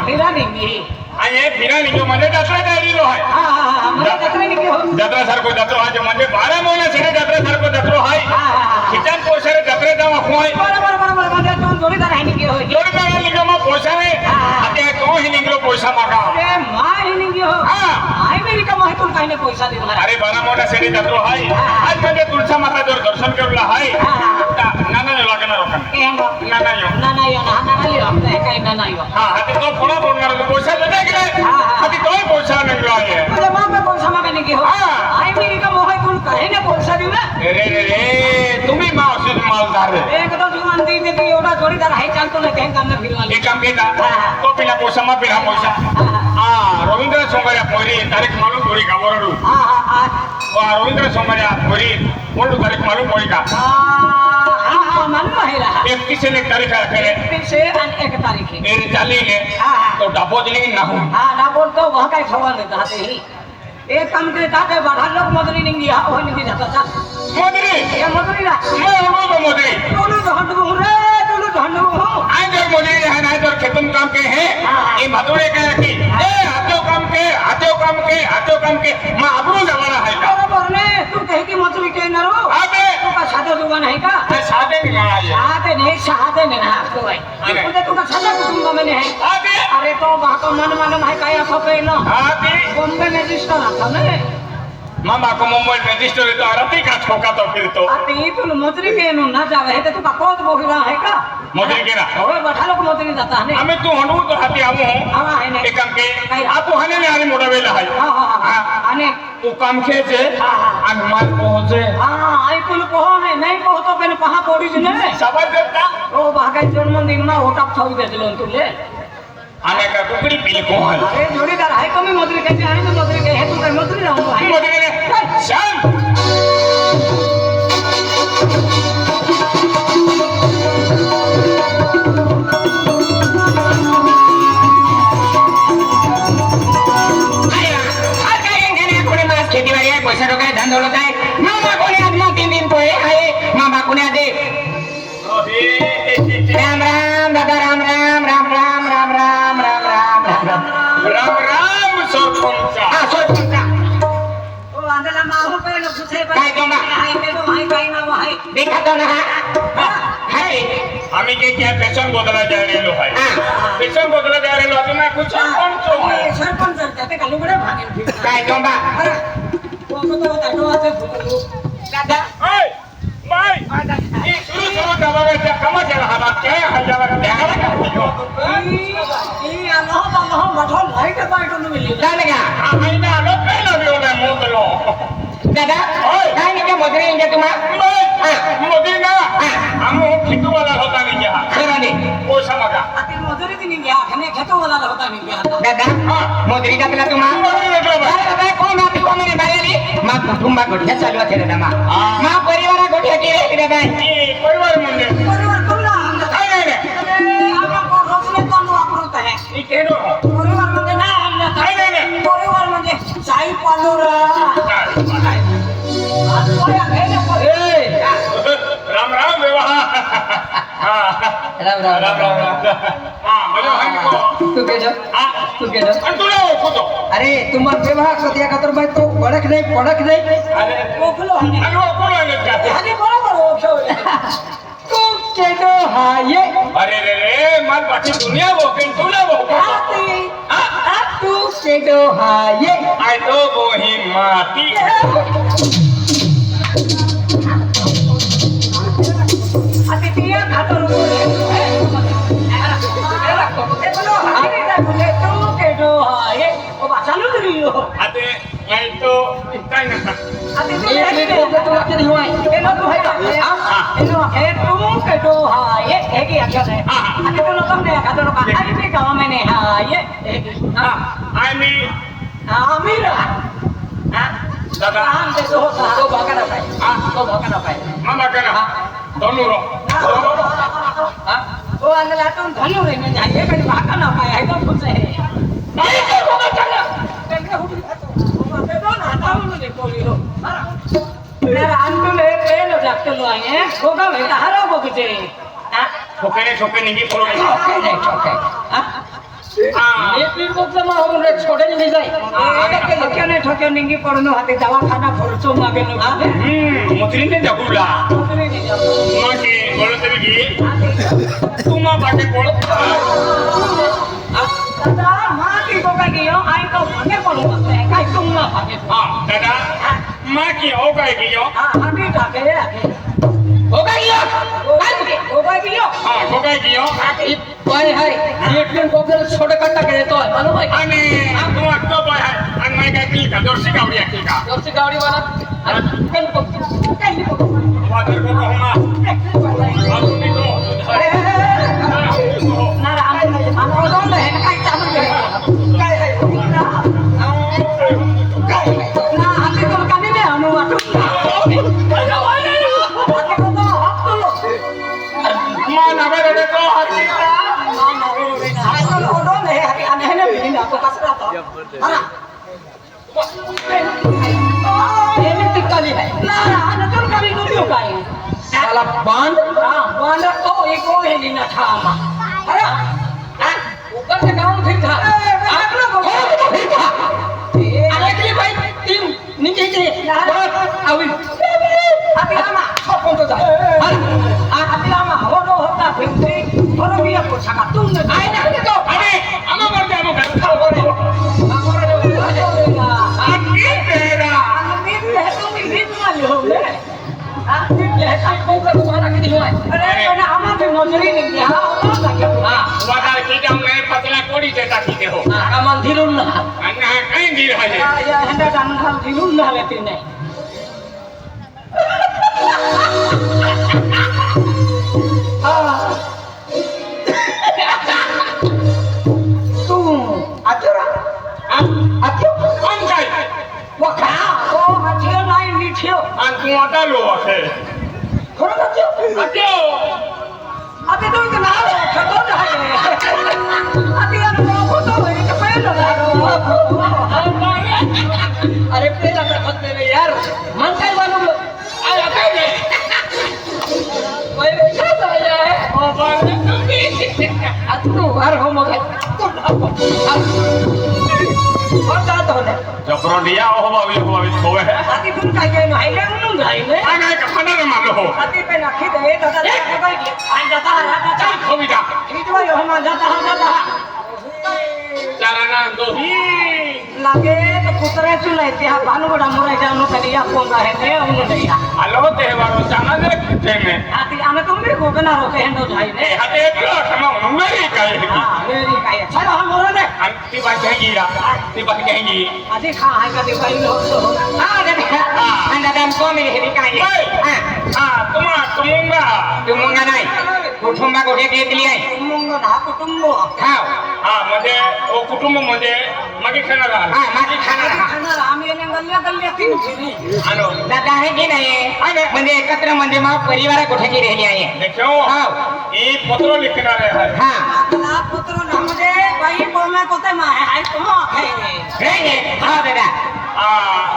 फिरा निघी आणि फिरा निघो म्हणजे जत्रा तयारीलो आहे जत्रा सारखो जत्रो आहे म्हणजे 12 महिन्यासाठी जत्रा सारखो जत्रो आहे किचन पोषारे जत्रे जावा होय बरोबर बरोबर म्हणजे तू जोडीदार आहे निघी होय जोडीदार निघो मग पोषारे आता तो ही निघलो पैसा मागा अरे माय ही निघी हो आई मेरी का महत्व काही नाही पैसा दिला अरे 12 महिन्यासाठी जत्रो आहे आज म्हणजे तुळसा माता जर दर्शन करला आहे नाना लागणार रोकन नाना यो काही नाना यो हा ते तो पुन्हा बोलणार पैसा देता की नाही आधी तोही पैसा निघलो आहे अरे मामा पैसा मागा निघी हो आई मेरी का मोह कोण काही नाही पैसा दिला अरे रे तुम्ही मावशी मालदार एकदा जुमान दे की एवढा जोडीदार आहे चालतो ना ते काम फिरवा एक काम केला तो पिला पैसा मा पिला पैसा रवींद्र सोमवार पोरी तारीख मालूम पोरी का वरडू रवींद्र सोमवार पोरी वरडू तारीख मालूम पोरी का मालूम आहे रहा 31 से 1 तारीख है 31 से 1 तारीख है मेरे चाली ने तो डाबो दिली ना हूं ना बोल तो वहां का सवाल नहीं जाते ही एक काम के ताते बढ़ा लोग मदरी नहीं दिया हो नहीं जाता था मदरी ये मदरी ना मैं वो मदरी दोनों झंडू रे दोनों झंडू हो आज जो मदरी है ना जो खेतम काम के हैं ये मदुरे का की ए हाथों काम के मां अबरू जमाना है का बरोबर ने तू कहे की मदरी के न रो अबे तू का सादा जुबान है का सादे नहीं गाना है सादे नहीं ना तो भाई तुझे तू का सादा कुटुंब में है अबे अरे तो वहां का मन मालूम है काय फपे न अबे बॉम्बे में रजिस्टर आता ना मामा को मुंबई में रजिस्टर तो आरती का छोका तो फिर तो अति तू मदरी के न ना जावे है तो का कोत बोहिरा है का मदरी के ना ओए बैठा लोग मदरी जाता है हमें तू हंडू तो हाथी आऊ हां है ने एक काम के आप हने ने आनी मोड़ा वेला है हां आने तू काम के जे अनुमान पहुंचे हां आई कुल को है नहीं को तो पेन कहां पड़ी ने सबर देता ओ भागा जन्म दिन में ओटा थाई दे दिलो तुले आने का कुकड़ी बिल को है अरे जोड़ीदार है कमी मदरी के है तो मदरी के है तू कर मदरी रहूं है मदरी ने शाम पैसा टोका धंधो होता है मामा कोने आज मां 3 दिन पोए आए मामा कोने आज राम राम दादा राम राम राम राम राम राम राम राम राम राम सरपंचा सरपंचा ओ आंदला माहू पे न पूछे काय दोंगा हाय पे तो हाय काय ना हाय देखा तो ना हाय आम्ही के क्या फैशन बदला जा रेलो है फैशन बदला जा रेलो अजून ना कुछ सरपंच जाते का लुगडे भागेल फिर काय दोंगा वो तो ताटो आते फुटलो दादा ओए बाय ये शुरू दबावे कमा जरा हवा क्या हजारा का देखा लगा ई अल्लाह मठो लाइट बाइट न मिली जानेगा हां ना लो पहला भी होना मोदलो दादा ओए काय ने मदरी इंगे तुम्हा मदरी ना हम खितू वाला होता नहीं क्या खरा नहीं वो समझा अति मदरी दिन गया हने खेतो वाला होता नहीं गया दादा मदरी का पहला तुम्हा मदरी मतलब अरे दादा कौन आती को मैंने बायली मां कुटुंबा गोठ्या चालू थे दादा मां परिवार गोठ्या की रे दादा परिवार म्हणजे परिवार कोला काय नाही आपण को रोजने तांदूळ वापरत आहे ई केडो परिवार म्हणजे ना हमने काय नाही परिवार म्हणजे साई पालोरा राम राम व्यवहार राम राम राम राम हां मजा है तू के जो तू के जो तू ना खुद अरे तुम्हारा व्यवहार को दिया का तो भाई तो पड़क नहीं अरे ओखलो है अरे वो कौन है क्या अरे बराबर ओखलो तू के जो हाय अरे रे रे मार बाकी दुनिया वो के तू ना वो तू के जो हाय आई तो वो ही माटी अति दिया खातर तू के जो हाय ओ बाचालू करियो आते मैं तो काय ना अति तू तो आके नहीं हुआ है ना तो है हां एनो है तू के जो हाय है कि अच्छा है अति तो लोग ने खातर का अरे भी गांव में ने हाय हां आई मी आमिर हां दादा हम देखो तो भागा ना पाए हां तो भागा ना पाए मामा कहना दोनों रो हां वो अंदर तुम धनु रे में जाइए कहीं भागा ना पाए है तो खुश है नहीं तो होगा चलो चलके उठ तो दो ना था उन्होंने बोली हो मेरा अंकुल है पेलो डॉक्टर लो आए हैं होगा बेटा हरो बगजे हां छोके नहीं छोके ओके हां नीट बघलं मग होऊन रे छोटे निघी जाय आता के लक्याने ठोक्या निघी पडणं हाते दवाखाना खर्च मागे न मुत्रीने जगुला माके बोलत की तुम्हा बाटे बोल दादा मां की को काय गियो आई को भागे पडू काय तुम्हा भागे दादा मां की हो काय गियो आम्ही टाके हो काय गियो हो काय गियो हो काय गियो बाय हाय नीट बघलं छोटे कट्टा के देतो मालूम है आणि तू अक्को बाय हाय आणि माय काय की का दोरशी गावडी आहे का दोरशी गावडी वाला आणि कल बघ काय बघ वादर को कहमा आप निको ना आम्ही ओढून आहे काय चालू आहे काय ना आम्ही तो काने नाही आणू वाटू मां नवे रे तो हाती साला बांध बांध तो एक वो है लीना था अरे ऊपर से गांव फिर था अरे के भाई टीम नीचे के अभी अभी आमा छोपन तो जा अभी आमा हो रो होता फिर थोड़ा भी आपको छका तुम ने आए ना तो अरे आमा करते हम घर खा बोले आकी तेरा अरे आमा भी मजूरी नहीं दिया वादार की जम मैं पतला कोड़ी देता की हो कामन धीरुन ना अन्ना कहीं दी रहे या हंडा डान खाल धीरुन ना लेती नहीं तू अचरा अचो कौन काय वो खा वो अचो नहीं नीठियो अंकु आता लो है खरो अचो अतो अबे तो के ना खतो ना है अभी हम लोग तो है कि पहले ना अरे पहला मैं खत में यार मन काय वालों आया काय कोई बैठा था यार ओ बात अतु हर हो मगे और जात होने जबरो दिया हो बावी होवे है अति तुम काय के माइले उनु जाइले आना का फना रे मारो हो अति पे नखी दे दादा दादा आ जाता है चल खोबिदा खींचवा यो हम जाता है चाराना दोही लागे तो कुतरे चुलाइते हा भानुगड़ा मोरे जानो करिया पोंगा है ने उनु नहीं हलो तेवारो चाना दे किथे में आती आने तुम भी को बना रोके हंडो जाई ने हाते तो समा मेरी काय है हां मेरी काय चलो हम मोरे दे अंति बात है ती बात कहेंगी आती खा है का दे भाई लो तो हां दे अंडा दम को मेरी हेरी काय हां तुमुंगा नाही कुटुंबा गोठे देत लिये तुमुंगा ना कुटुंब खाओ हां म्हणजे ओ कुटुंब म्हणजे मागे खाणार हां मागे खाणार आम्ही ने गल्ल्या गल्ल्या तीन फिरी आलो दादा आहे की नाही म्हणजे एकत्र म्हणजे मग परिवार गोठे की राहिली आहे देखो हां ई पत्र लिखणार आहे हां आपला पत्र ना म्हणजे बाई बोलना कोते मा आहे तुम आहे रे हां दादा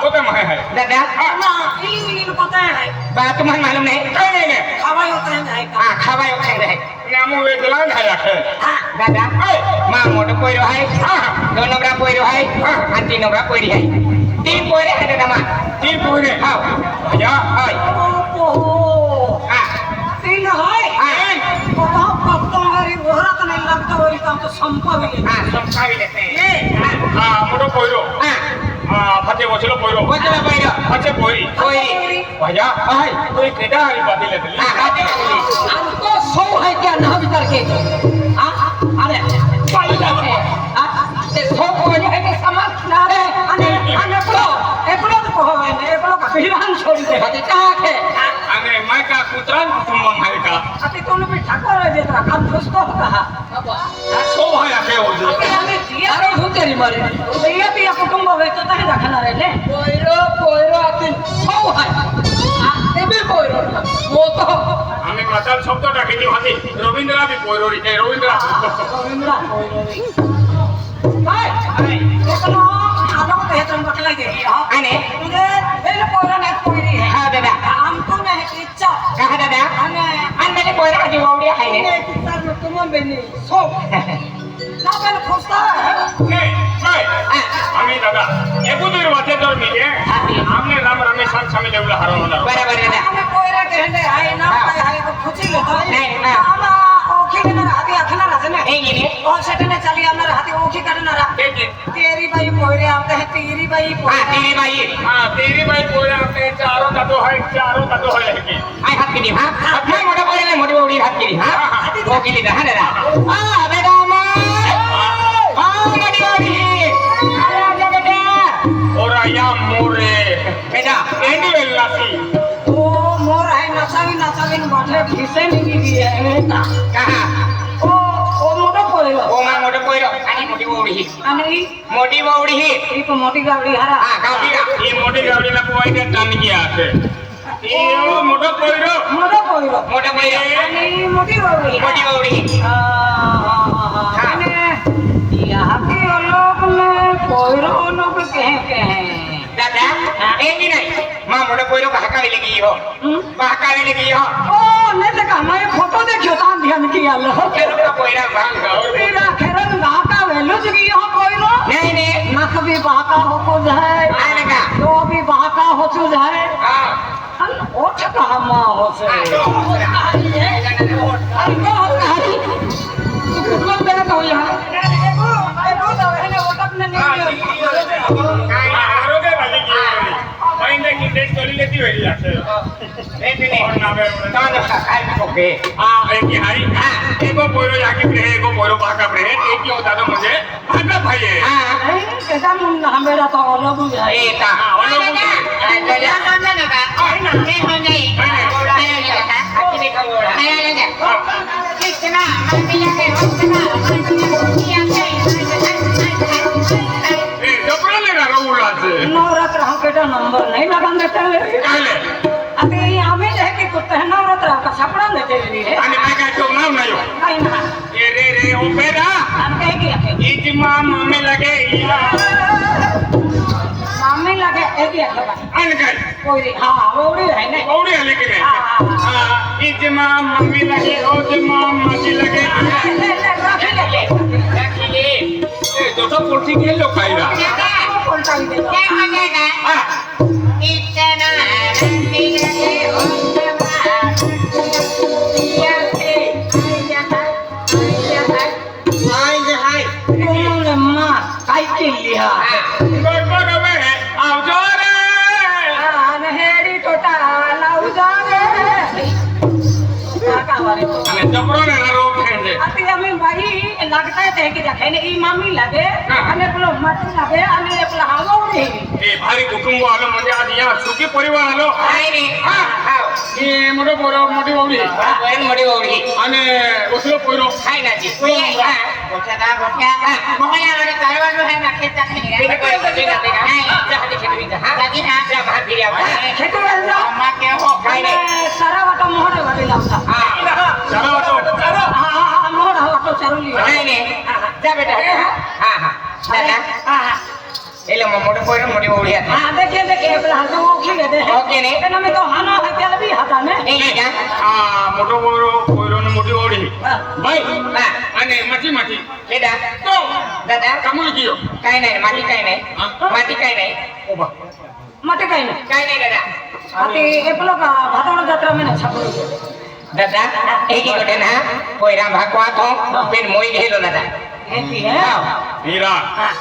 कोते मा है दादा ना इली कोते है बा तुम्हाला मालूम नाही नाही खावाय होता है हां खावाय होता है नामो वेदलान है हां दादा मा मोठो पोयरो आहे दोन नंबरा पोयरो आहे आणि तीन नंबरा पोयरी आहे तीन पोयरे आहे दादा मा तीन पोयरे हां या हाय हां तीन आहे हां पप्पा हरी घरात नाही लागतो वरी काम तो संपविले हां संपविले ते मोठो पोयरो फटे बसलो पोयरो फटे पोयरी भैया हाय तोय केडा हरी बादिले तली हमको सौ है क्या ना विचार के अरे पाइला है ते सौ को है के समझ ना रे अने एपलो तो होवे ने एपलो का बिहान छोड़ दे हते का है अने मैं का कुत्रान कुटुंब है का अति तोने भी ठाकुर है जेतरा काम फुसको कहा सो है के हो जे अरे अरे हो तेरी मारे भैया भी कुटुंब है तो तहे रखना रे ले पोयरो अति सौ है एबे पोयरो वो तो আমি মাতাল শব্দটা খেতে ভাবি রবীন্দ্র भी पोयरो रे रवींद्र पोयरो हाय देखो आलो तो हेतन बटला दे आने मुझे पहले पोयरो ने पोयरी है हां दादा हम तो ने इच्छा कहा दादा अन मेरे पोयरो की वोड़ी है ने सर तुम बेनी सो ना पहले खोजता है नाही काय आम्ही दादा एकूदर वाचे तर मी आमने राम रमेशान सामी देवला हरवणार बरोबर आहे आम्ही पोयरा कहते आहे ना काय आहे तो खुची घेतो नाही, नाही. आम्हा ओखी करणार हाती आखणार आहे ना हे गेले और सेटने चाली आणणार हाती ओखी करणार तेरी बाई पोयरे आते हैं तेरी बाई हा पोयरे तेरी बाई हां तेरी बाई पोरा आपले चारो दातो है की आय हात केली हा आपल्या मोठ्या पोरीने मोठी बावडी हात केली हा हो केली ना हा दादा हा बेटा हा मोठी बावडी अरे आजा बेटा ओरा या मोरे बेटा एंडी वेल्लासी ओ मोर आहे नसावी बाटले फिसे निघी आहे ना कहा ओ मोठा पोयरो ओ मा मोठं पोयरो आणि मोठी बावडी ही आणि मोठी बावडी ही ही तो मोठी गावडी हरा हा गावडी का ये मोटी गावडीला पोवायचे टाणगी आते ये मोठा पोयरो मोठा पोयरो मोठा पोयरो आणि मोठी गावडी मोठी बावडी आणि यहाँ के लोग में पोयरो लोग कहते हैं दादा एंडी नहीं मां मोठा पोयरो बहकावे लगी हो बहकावे लगी हो ओ नहीं देखा हमारे फोटो देखियो तान ध्यान किया लो केलो का पोयरा भांग तेरा खेरन गाका वेलो जगी यहाँ पोयरो नहीं नहीं नख भी बाका हो को जाए आने का तो भी बाका हो चु जाए हां अन ओठ कहाँ माँ हो से अरे को कहानी कुछ मेरा तो यहाँ एगो तो है ओटक ने नहीं आरोग्य वाली की महिंदे की डेट चली लेती हुई जाते और नामे एक हाई एको पोयरो याकी प्रे एको पोयरो बाका प्रे एक ही होता तो मुझे भागा भाई है कैसा मुन्ना मेरा तो अलग हो जाए ए ता जबरा लेगा रोला से नवरात्र हम केटा नंबर नहीं लगा देते काले अभी हमें है कि कुत्ते हैं नवरात्र का छपड़ा देते हैं आणि मैं काय तो नाम नाही हो कहीं ना ये रे ओपेरा हम कहे कि इजमा मामे लगे इला मामी लगे एक ही अखबार अनकर कोई हाँ वो भी है नहीं औड़ी हले के हां इजमा मम्मी लगे ओजमा माजी लगे रखिले ए दोस्तों पुरसी के लोग खाईरा उल्टा ही दे क्या हो जाएगा इतना रंगी लगे तुमने माँ काई के लिया गड़बड़ में आओ जो रे हेरी टोटा लाऊ जा रे काका वाले अने जबरो ने रोक खेंदे अति हमें भाई लगता है कि रखे ने ई मामी लगे अने पुलो मत लगे अने पुलो हावड़ी ए भारी कुटुंब आलो म्हणजे आज या सुखी परिवार आलो आई रे हां ये मोठो पोरो मोठी बावडी वयन मोठी बावडी आणि उसलो पोरो खाई ना जी कोई हां बोचा मोहया वाले कारवानो है ना खेता खेने बिना कोई कोई ना देगा हां जा हटे खेत भी हां जाती हां जा भाग फिरिया खेतो वाला अम्मा के हो खाई रे सारा वाटा मोहरे वाले लावता चला वाटो हां मोहरा वाटो चरुली नहीं नहीं जा बेटा हां हां दादा हां एले मोटे पोरो मोटी बावडी है हां देखिए अपना हाथ में ओखी दे ओके ने एना में तो हाना है क्या भी हाथा ने नहीं क्या आ मोठो पोरो ने मोठी बावडी बाई हां आणि माती लेडा तो दादा कामूल कियो काय नाही माती काय नाही माती काय नाही ओबा मटे काही नाही काय नाही दादा अति एपलो का भातोड़ यात्रा में ना छपरो दादा एक ही घटना कोयरा भागवा तो फिर मोई घेलो दादा ऐसी है हीरा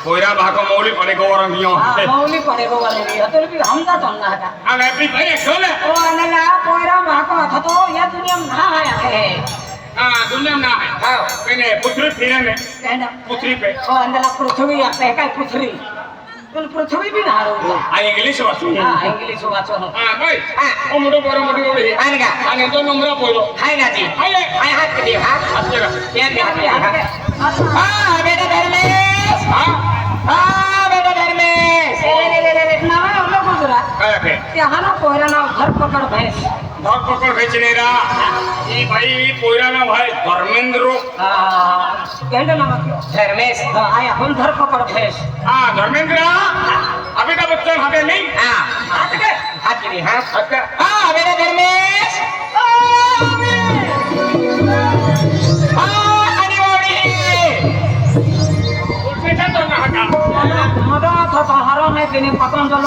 कोयरा भाको मौली पड़े को रंगियो हां मौली पड़े को वाले रे तो भी हम जा तो ना था अने भी भाई खोले ओ अनला कोयरा माको था तो ये दुनिया में ना आया है हां दुनिया ना है हां कने पुत्री फिरे में कहना पुत्री पे ओ अनला पृथ्वी आपे काय पृथ्वी तुम पृथ्वी भी ना रो आ इंग्लिश वाचू हां इंग्लिश वाचो हां भाई हां ओ मोठो पोरो मोठी बावडी आनगा आणि तो नंबरा पोरो हाय ना जी हाय हाय हात के हां अच्छा क्या दे हां बेटा धर्मेश हां हां बेटा धर्मेश ना हम लोग गुजरात काय के यहाँ ना कोयरा ना घर पकड़ भैंस धर पकड़ भेचने रा ई भाई कोयरा ना भाई धर्मेंद्र कहने लगा क्यों धर्मेश आया हम घर पकड़ भैंस हां धर्मेंद्र अमिताभ बच्चन हटे नहीं हां हाथ के हां अच्छा हां बेटा धर्मेश हां हनी बावडी হারো নাই তিনি পতঞ্জল